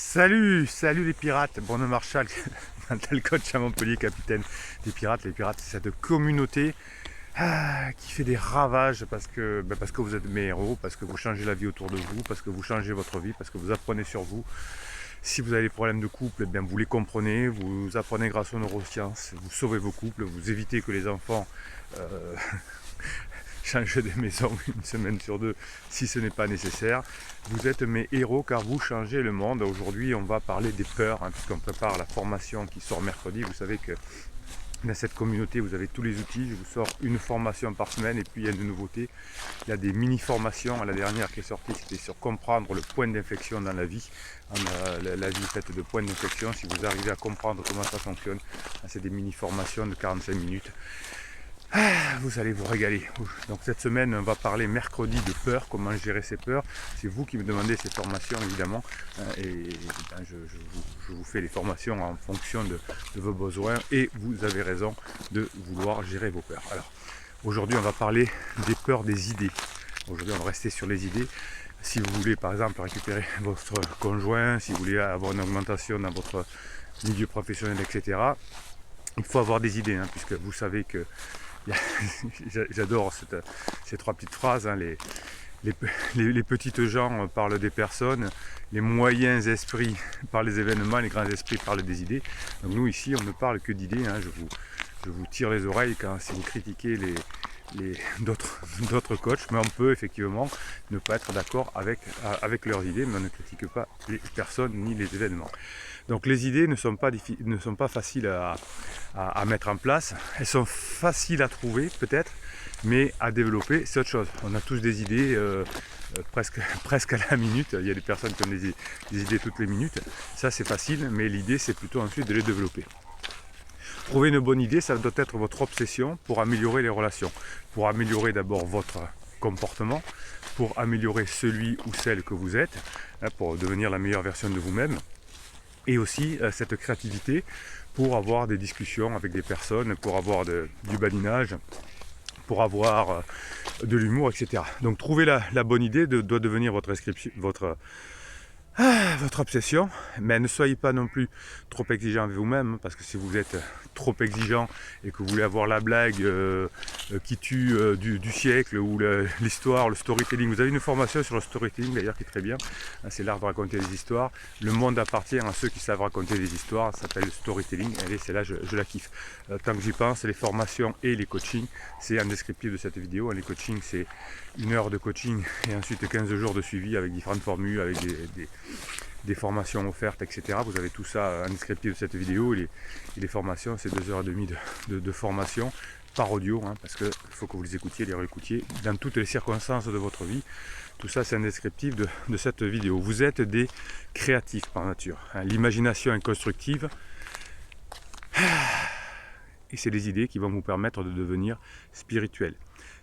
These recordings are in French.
Salut les pirates, Bruno Marshall, mental coach à Montpellier, capitaine des pirates. Les pirates, c'est cette communauté qui fait des ravages parce que vous êtes mes héros, parce que vous changez la vie autour de vous, parce que vous changez votre vie, parce que vous apprenez sur vous. Si vous avez des problèmes de couple, eh bien vous les comprenez, vous apprenez grâce aux neurosciences, vous sauvez vos couples, vous évitez que les enfants changent de maison une semaine sur deux si ce n'est pas nécessaire. Vous êtes mes héros car vous changez le monde. Aujourd'hui on va parler des peurs, puisqu'on prépare la formation qui sort mercredi. Vous savez que dans cette communauté vous avez tous les outils. Je vous sors une formation par semaine et puis il y a une nouveauté. Il y a des mini-formations. La dernière qui est sortie c'était sur comprendre le point d'infection dans la vie. La vie faite de points d'infection. Si vous arrivez à comprendre comment ça fonctionne, c'est des mini-formations de 45 minutes. Vous allez vous régaler. Donc cette semaine on va parler mercredi de peur, comment gérer ses peurs. C'est vous qui me demandez ces formations évidemment, et je vous fais les formations en fonction de vos besoins, et vous avez raison de vouloir gérer vos peurs. Alors aujourd'hui on va parler des peurs des idées. Aujourd'hui on va rester sur les idées. Si vous voulez par exemple récupérer votre conjoint, si vous voulez avoir une augmentation dans votre milieu professionnel, etc., il faut avoir des idées, puisque vous savez que j'adore ces trois petites phrases. Les petites gens parlent des personnes, les moyens esprits parlent des événements, les grands esprits parlent des idées. Donc nous ici on ne parle que d'idées. Je vous tire les oreilles si vous critiquez d'autres coachs, mais on peut effectivement ne pas être d'accord avec leurs idées, mais on ne critique pas les personnes ni les événements. Donc les idées ne sont pas faciles à mettre en place. Elles sont faciles à trouver peut-être, mais à développer c'est autre chose. On a tous des idées presque à la minute. Il y a des personnes qui ont des idées toutes les minutes. Ça c'est facile, mais l'idée c'est plutôt ensuite de les développer. Trouver une bonne idée, ça doit être votre obsession pour améliorer les relations. Pour améliorer d'abord votre comportement, pour améliorer celui ou celle que vous êtes, pour devenir la meilleure version de vous-même. Et aussi cette créativité pour avoir des discussions avec des personnes, pour avoir du badinage, pour avoir de l'humour, etc. Donc trouver la bonne idée doit devenir votre obsession, mais ne soyez pas non plus trop exigeant avec vous-même, parce que si vous êtes trop exigeant et que vous voulez avoir la blague qui tue du siècle, ou l'histoire, le storytelling, vous avez une formation sur le storytelling d'ailleurs qui est très bien, c'est l'art de raconter des histoires. Le monde appartient à ceux qui savent raconter des histoires, ça s'appelle le storytelling. Allez, c'est là je la kiffe. Tant que j'y pense, les formations et les coachings, c'est un descriptif de cette vidéo. Les coachings, c'est 1 heure de coaching et ensuite 15 jours de suivi avec différentes formules, avec des formations offertes, etc. Vous avez tout ça en descriptif de cette vidéo. Et les formations, c'est 2h30 de formation par audio, parce qu'il faut que vous les écoutiez, les réécoutiez dans toutes les circonstances de votre vie. Tout ça, c'est un descriptif de cette vidéo. Vous êtes des créatifs par nature. L'imagination est constructive. Et c'est les idées qui vont vous permettre de devenir spirituel.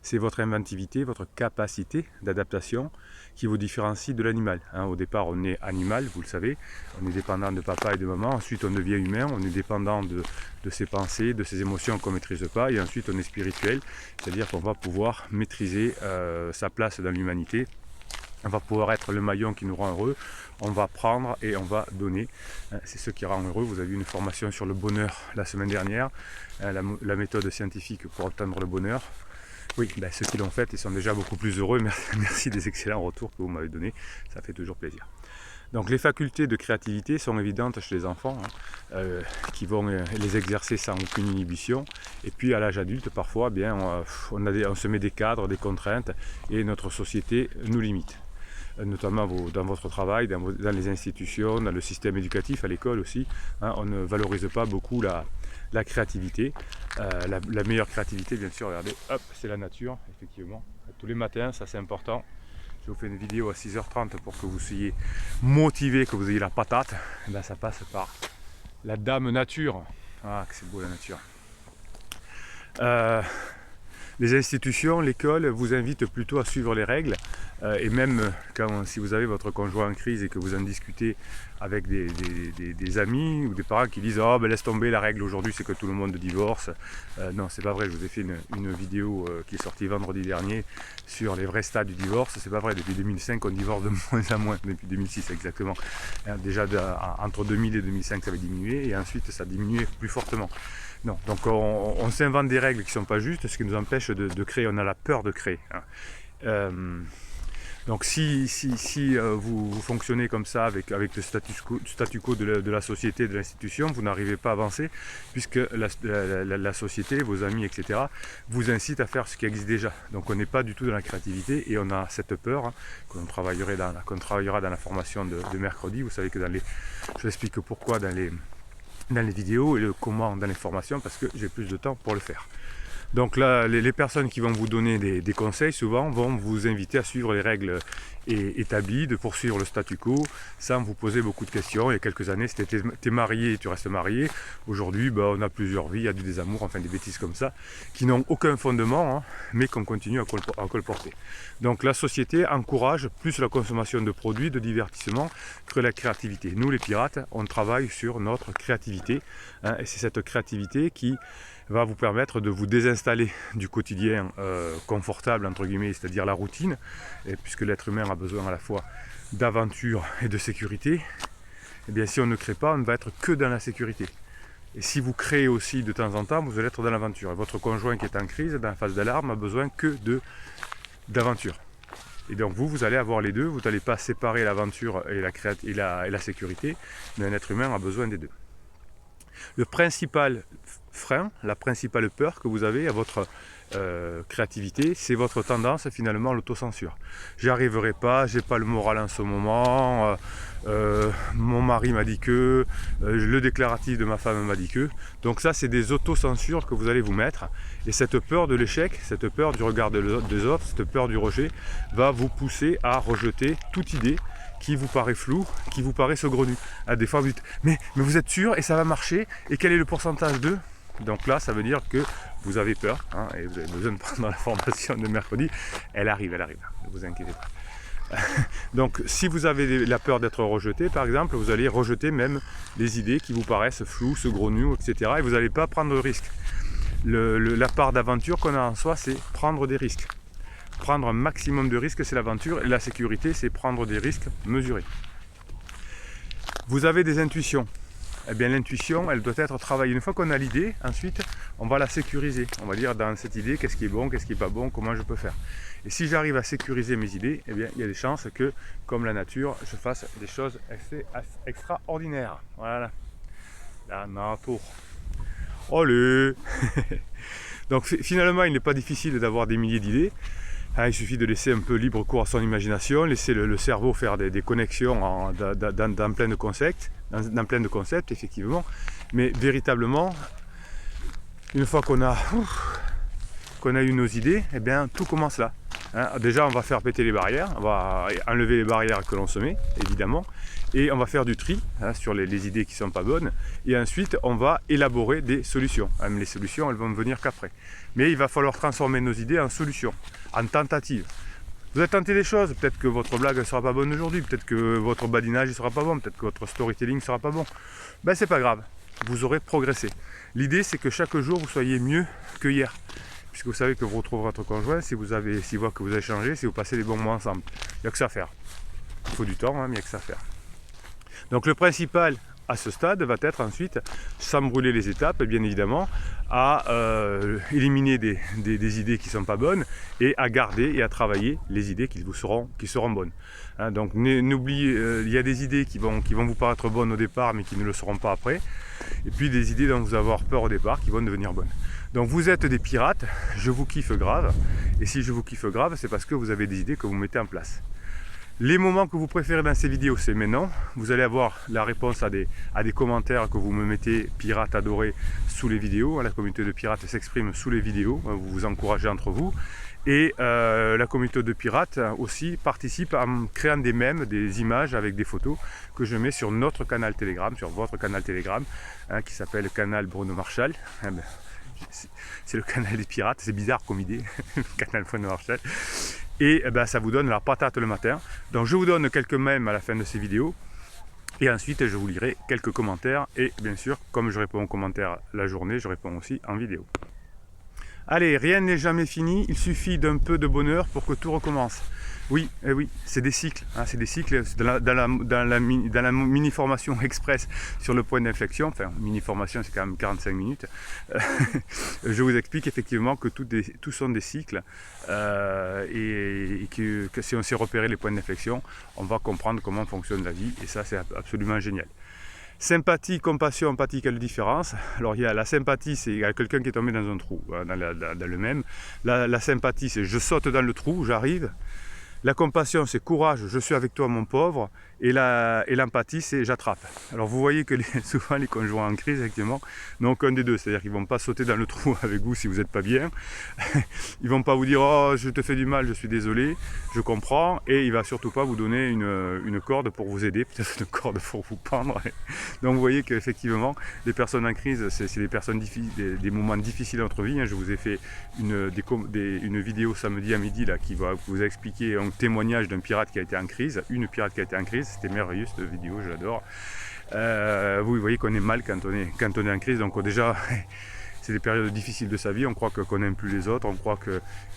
C'est votre inventivité, votre capacité d'adaptation qui vous différencie de l'animal. Au départ, on est animal, vous le savez, on est dépendant de papa et de maman, ensuite on devient humain, on est dépendant de ses pensées, de ses émotions qu'on ne maîtrise pas, et ensuite on est spirituel, c'est-à-dire qu'on va pouvoir maîtriser sa place dans l'humanité. On va pouvoir être le maillon qui nous rend heureux, on va prendre et on va donner. C'est ce qui rend heureux. Vous avez eu une formation sur le bonheur la semaine dernière, la méthode scientifique pour atteindre le bonheur. Oui, ceux qui l'ont fait, ils sont déjà beaucoup plus heureux. Merci des excellents retours que vous m'avez donnés, ça fait toujours plaisir. Donc les facultés de créativité sont évidentes chez les enfants, qui vont les exercer sans aucune inhibition. Et puis à l'âge adulte, parfois, on se met des cadres, des contraintes, et notre société nous limite. Notamment dans votre travail, dans les institutions, dans le système éducatif, à l'école aussi, on ne valorise pas beaucoup la créativité. La meilleure créativité, bien sûr, regardez, hop, c'est la nature, effectivement. Tous les matins, ça c'est important. Je vous fais une vidéo à 6h30 pour que vous soyez motivé, que vous ayez la patate. Ça passe par la dame nature. Ah, que c'est beau la nature. Les institutions, l'école vous invitent plutôt à suivre les règles et même si vous avez votre conjoint en crise et que vous en discutez avec des amis ou des parents qui disent «Oh ben laisse tomber, la règle aujourd'hui c'est que tout le monde divorce». Non, c'est pas vrai, je vous ai fait une vidéo qui est sortie vendredi dernier sur les vrais stades du divorce. C'est pas vrai, depuis 2005 on divorce de moins en moins, depuis 2006 exactement. Déjà entre 2000 et 2005 ça avait diminué et ensuite ça a diminué plus fortement. Non, donc on s'invente des règles qui ne sont pas justes, ce qui nous empêche de créer, on a la peur de créer. Donc si vous fonctionnez comme ça avec le statu quo de la société, de l'institution, vous n'arrivez pas à avancer puisque la société, vos amis, etc. vous incitent à faire ce qui existe déjà. Donc on n'est pas du tout dans la créativité et on a cette peur qu'on travaillera dans la formation de mercredi. Vous savez que je vous explique pourquoi dans les vidéos et le comment dans les formations parce que j'ai plus de temps pour le faire. Donc là, les personnes qui vont vous donner des conseils souvent vont vous inviter à suivre les règles établies, de poursuivre le statu quo sans vous poser beaucoup de questions. Il y a quelques années, c'était t'es marié et tu restes marié. Aujourd'hui, on a plusieurs vies, il y a du désamour, enfin des bêtises comme ça, qui n'ont aucun fondement, mais qu'on continue à colporter. Donc la société encourage plus la consommation de produits, de divertissement, que la créativité. Nous les pirates, on travaille sur notre créativité, et c'est cette créativité qui va vous permettre de vous désinstaller du quotidien confortable, entre guillemets, c'est-à-dire la routine, et puisque l'être humain a besoin à la fois d'aventure et de sécurité, et bien si on ne crée pas, on ne va être que dans la sécurité. Et si vous créez aussi de temps en temps, vous allez être dans l'aventure. Et votre conjoint qui est en crise, dans la phase d'alarme, a besoin que d'aventure. Et donc vous allez avoir les deux, vous n'allez pas séparer l'aventure et la sécurité, mais un être humain a besoin des deux. Le principal frein, la principale peur que vous avez à votre créativité, c'est votre tendance finalement à l'autocensure. J'y arriverai pas, j'ai pas le moral en ce moment, mon mari m'a dit que, le déclaratif de ma femme m'a dit que. Donc ça c'est des autocensures que vous allez vous mettre et cette peur de l'échec, cette peur du regard des autres, cette peur du rejet va vous pousser à rejeter toute idée qui vous paraît flou, qui vous paraît saugrenue. Des fois vous dites mais vous êtes sûr et ça va marcher et quel est le pourcentage de... Donc là ça veut dire que vous avez peur et vous avez besoin de prendre la formation de mercredi. Elle arrive, ne vous inquiétez pas. Donc si vous avez la peur d'être rejeté par exemple, vous allez rejeter même les idées qui vous paraissent floues, saugrenues, etc. Et vous n'allez pas prendre de risques. La part d'aventure qu'on a en soi, c'est prendre des risques. Prendre un maximum de risques, c'est l'aventure, et la sécurité, c'est prendre des risques mesurés. Vous avez des intuitions. Eh bien l'intuition, elle doit être travaillée. Une fois qu'on a l'idée, ensuite, on va la sécuriser. On va dire dans cette idée, qu'est-ce qui est bon, qu'est-ce qui n'est pas bon, comment je peux faire. Et si j'arrive à sécuriser mes idées, eh bien il y a des chances que, comme la nature, je fasse des choses extraordinaires. Voilà. La nature. Allez. Donc finalement, il n'est pas difficile d'avoir des milliers d'idées. Il suffit de laisser un peu libre cours à son imagination, laisser le cerveau faire des connexions dans plein de concepts, effectivement. Mais véritablement, une fois qu'on a eu nos idées, eh bien tout commence là. Déjà, on va faire péter les barrières, on va enlever les barrières que l'on se met, évidemment, et on va faire du tri sur les idées qui ne sont pas bonnes, et ensuite on va élaborer des solutions. Les solutions, elles vont venir qu'après. Mais il va falloir transformer nos idées en solutions, en tentatives. Vous avez tenté des choses, peut-être que votre blague ne sera pas bonne aujourd'hui, peut-être que votre badinage ne sera pas bon, peut-être que votre storytelling ne sera pas bon. Ben c'est pas grave, vous aurez progressé. L'idée c'est que chaque jour vous soyez mieux que hier. Puisque vous savez que vous retrouverez votre conjoint s'il voit que vous avez changé, si vous passez des bons moments ensemble. Il n'y a que ça à faire. Il faut du temps, mais il n'y a que ça à faire. Donc le principal à ce stade va être ensuite, sans brûler les étapes, bien évidemment, à éliminer des idées qui ne sont pas bonnes et à garder et à travailler les idées qui seront bonnes. Donc n'oubliez, il y a des idées qui vont vous paraître bonnes au départ mais qui ne le seront pas après. Et puis des idées dont vous allez avoir peur au départ qui vont devenir bonnes. Donc vous êtes des pirates, je vous kiffe grave. Et si je vous kiffe grave, c'est parce que vous avez des idées que vous mettez en place. Les moments que vous préférez dans ces vidéos, c'est maintenant. Vous allez avoir la réponse à des commentaires que vous me mettez, pirates adorés, sous les vidéos. La communauté de pirates s'exprime sous les vidéos, vous vous encouragez entre vous. Et la communauté de pirates aussi participe en créant des mèmes, des images avec des photos que je mets sur notre canal Telegram, sur votre canal Telegram, qui s'appelle Canal Bruno Marchal. c'est le canal des pirates, c'est bizarre comme idée, le canal Point de Marshall. Et ben, ça vous donne la patate le matin. Donc je vous donne quelques mèmes à la fin de ces vidéos. Et ensuite je vous lirai quelques commentaires. Et bien sûr, comme je réponds aux commentaires la journée, je réponds aussi en vidéo. Allez, rien n'est jamais fini, il suffit d'un peu de bonheur pour que tout recommence. Oui, oui, c'est des cycles, hein, c'est des cycles dans la mini-formation express sur le point d'inflexion, enfin mini-formation c'est quand même 45 minutes, je vous explique effectivement que tout sont des cycles et que si on sait repérer les points d'inflexion, on va comprendre comment fonctionne la vie et ça c'est absolument génial. Sympathie, compassion, empathie, quelle différence? Alors il y a la sympathie, c'est quelqu'un qui est tombé dans un trou, dans le même. La sympathie, c'est je saute dans le trou, j'arrive. La compassion, c'est courage, je suis avec toi mon pauvre. Et l'empathie, c'est j'attrape. Alors vous voyez que souvent les conjoints en crise, effectivement, n'ont aucun des deux. C'est-à-dire qu'ils ne vont pas sauter dans le trou avec vous si vous n'êtes pas bien. Ils ne vont pas vous dire « Oh, je te fais du mal, je suis désolé, je comprends ». Et il ne va surtout pas vous donner une corde pour vous aider, peut-être une corde pour vous pendre. Donc vous voyez qu'effectivement, les personnes en crise, c'est des personnes des moments difficiles dans notre vie. Je vous ai fait une vidéo samedi à midi là, qui va vous expliquer un témoignage d'un pirate qui a été en crise, une pirate qui a été en crise. C'était merveilleux cette vidéo, je l'adore. Vous voyez qu'on est mal quand on est en crise, donc déjà c'est des périodes difficiles de sa vie, on croit qu'on n'aime plus les autres, on croit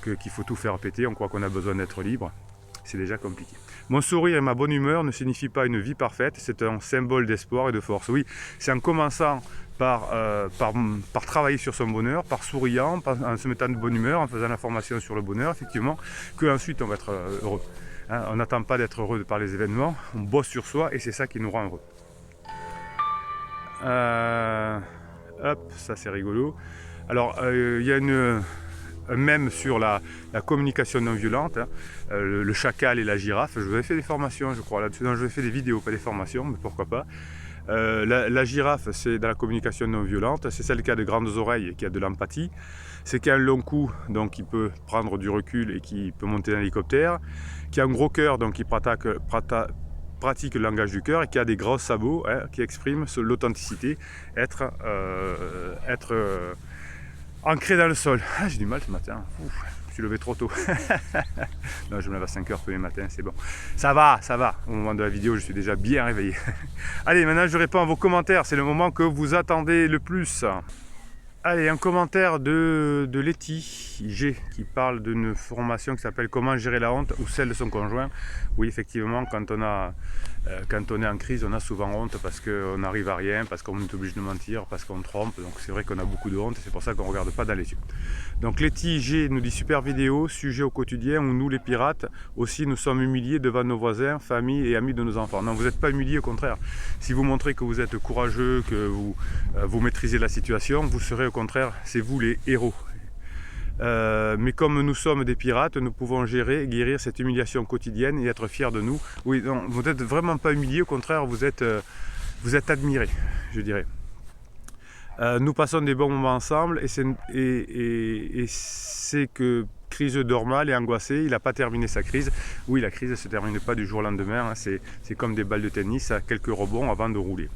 qu'il faut tout faire péter, on croit qu'on a besoin d'être libre, c'est déjà compliqué. Mon sourire et ma bonne humeur ne signifient pas une vie parfaite, c'est un symbole d'espoir et de force. Oui, c'est en commençant par travailler sur son bonheur, par souriant, en se mettant de bonne humeur, en faisant la formation sur le bonheur, effectivement, qu'ensuite on va être heureux. Hein, on n'attend pas d'être heureux par les événements, on bosse sur soi et c'est ça qui nous rend heureux. Hop, ça c'est rigolo. Alors, il y a un mème sur la communication non violente, hein, le chacal et la girafe. Je vous avais fait des formations, je crois, là-dessus. Non, je vous ai fait des vidéos, pas des formations, mais pourquoi pas. La girafe, c'est dans la communication non violente, c'est celle qui a de grandes oreilles et qui a de l'empathie. C'est qui a un long cou, donc qui peut prendre du recul et qui peut monter dans l'hélicoptère. Qui a un gros cœur, donc qui pratique le langage du cœur et qui a des gros sabots, hein, qui expriment l'authenticité, être ancré dans le sol. Ah, j'ai du mal ce matin, ouf, je me suis levé trop tôt. Non, je me lève à 5 h tous les matins, c'est bon. Ça va, au moment de la vidéo, je suis déjà bien réveillé. Allez, maintenant je réponds à vos commentaires, c'est le moment que vous attendez le plus. Allez, un commentaire de Letty G qui parle d'une formation qui s'appelle « Comment gérer la honte » ou celle de son conjoint. Oui, effectivement, quand on est en crise, on a souvent honte parce qu'on n'arrive à rien, parce qu'on est obligé de mentir, parce qu'on trompe. Donc c'est vrai qu'on a beaucoup de honte et c'est pour ça qu'on ne regarde pas dans les yeux. Donc Letty G nous dit « Super vidéo, sujet au quotidien où nous les pirates aussi nous sommes humiliés devant nos voisins, familles et amis de nos enfants. » Non, vous n'êtes pas humiliés, au contraire. Si vous montrez que vous êtes courageux, que vous maîtrisez la situation, vous serez au contraire, c'est vous les héros. Mais comme nous sommes des pirates, nous pouvons gérer et guérir cette humiliation quotidienne et être fiers de nous. Oui, non, vous n'êtes vraiment pas humiliés, au contraire, vous êtes admirés, je dirais. Nous passons des bons moments ensemble et c'est que crise normale et angoissé, il n'a pas terminé sa crise. Oui, la crise ne se termine pas du jour au lendemain, hein, c'est comme des balles de tennis, à quelques rebonds avant de rouler.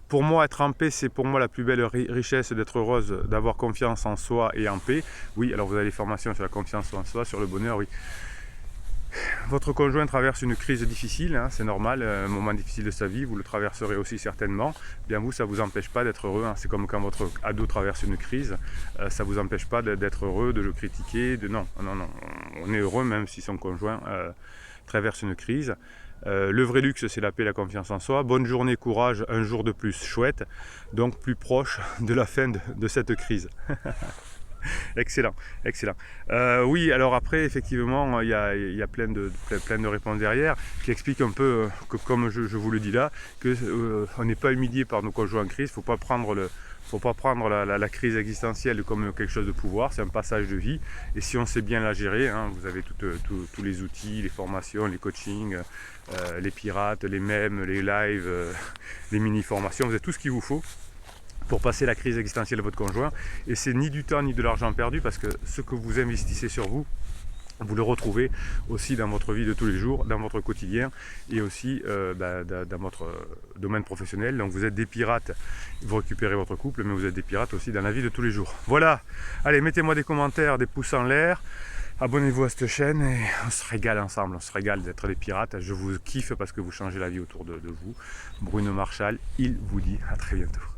Pour moi, être en paix, c'est pour moi la plus belle richesse d'être heureuse, d'avoir confiance en soi et en paix. Oui, alors vous avez des formations sur la confiance en soi, sur le bonheur, oui. Votre conjoint traverse une crise difficile, hein, c'est normal, un moment difficile de sa vie, vous le traverserez aussi certainement. Bien vous, ça ne vous empêche pas d'être heureux, hein. C'est comme quand votre ado traverse une crise, ça ne vous empêche pas d'être heureux, de le critiquer, non, on est heureux même si son conjoint traverse une crise. Le vrai luxe, c'est la paix et la confiance en soi. Bonne journée, courage, un jour de plus, chouette. Donc plus proche de la fin de cette crise. Excellent, excellent. Oui, alors après, effectivement, il y a plein de réponses derrière qui expliquent un peu, que, comme je vous le dis là, qu'on n'est pas humilié par nos conjoints en crise. Il ne faut pas prendre la crise existentielle comme quelque chose de pouvoir, c'est un passage de vie. Et si on sait bien la gérer, hein, vous avez tous les outils, les formations, les coachings, les pirates, les mèmes, les lives, les mini-formations, vous avez tout ce qu'il vous faut pour passer la crise existentielle de votre conjoint. Et c'est ni du temps ni de l'argent perdu parce que ce que vous investissez sur vous, Vous le retrouvez aussi dans votre vie de tous les jours, dans votre quotidien et aussi dans votre domaine professionnel. Donc vous êtes des pirates, vous récupérez votre couple, mais vous êtes des pirates aussi dans la vie de tous les jours. Voilà, allez, mettez-moi des commentaires, des pouces en l'air, abonnez-vous à cette chaîne et on se régale ensemble, on se régale d'être des pirates. Je vous kiffe parce que vous changez la vie autour de vous. Bruno Marchal, il vous dit à très bientôt.